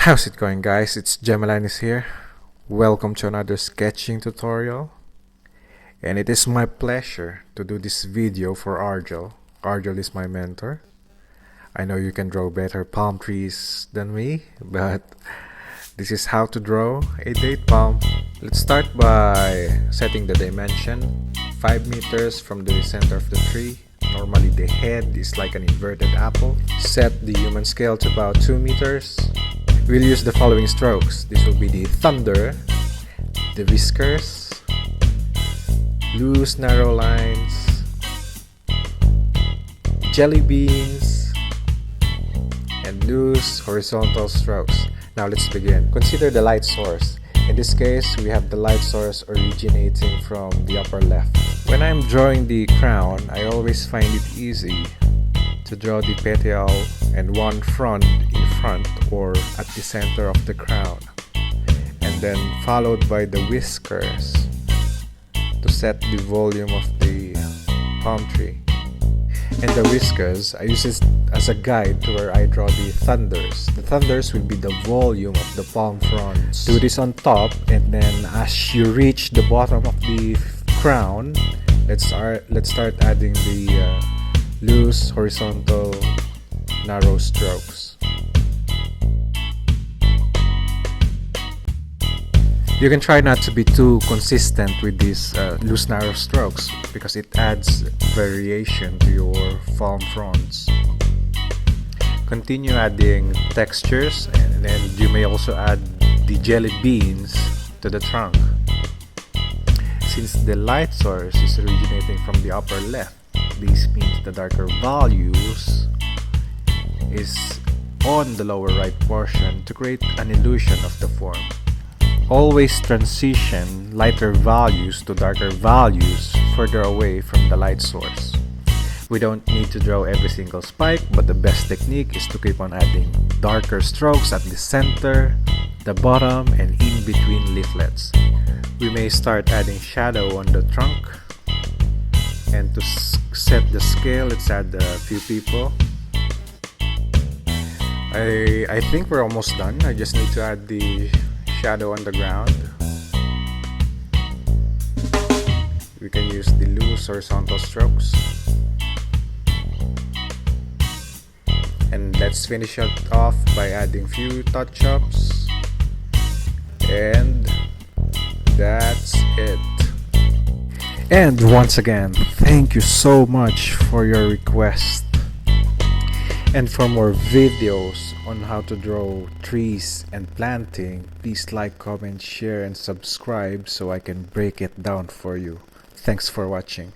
How's it going, guys? It's Gemelinis here. Welcome to another sketching tutorial. And it is my pleasure to do this video for Argel. Argel is my mentor. I know you can draw better palm trees than me, but this is how to draw a date palm. Let's start by setting the dimension. 5 meters from the center of the tree. Normally the head is like an inverted apple. Set the human scale to about 2 meters. We'll use the following strokes. This will be the thunder, the whiskers, loose narrow lines, jelly beans, and loose horizontal strokes. Now let's begin. Consider the light source. In this case, we have the light source originating from the upper left. When I'm drawing the crown, I always find it easy to draw the petiole and one frond in front or at the center of the crown, and then followed by the whiskers to set the volume of the palm tree. And the whiskers, I use it as a guide to where I draw the thunders. The thunders will be the volume of the palm fronds. Do this on top, and then as you reach the bottom of the crown, let's start adding the loose horizontal narrow strokes. You can try not to be too consistent with these loose narrow strokes because it adds variation to your palm fronds. Continue adding textures, and then you may also add the jelly beans to the trunk. Since the light source is originating from the upper left, this means the darker values is on the lower right portion to create an illusion of the form. Always transition lighter values to darker values further away from the light source. We don't need to draw every single spike, but the best technique is to keep on adding darker strokes at the center, the bottom, and in between leaflets. We may start adding shadow on the trunk. And to set the scale, let's add a few people. I think we're almost done. I just need to add the shadow on the ground. We can use the loose horizontal strokes. And let's finish it off by adding few touch-ups. And that's it. And once again, thank you so much for your request. And for more videos on how to draw trees and planting, please like, comment, share, and subscribe so I can break it down for you. Thanks for watching.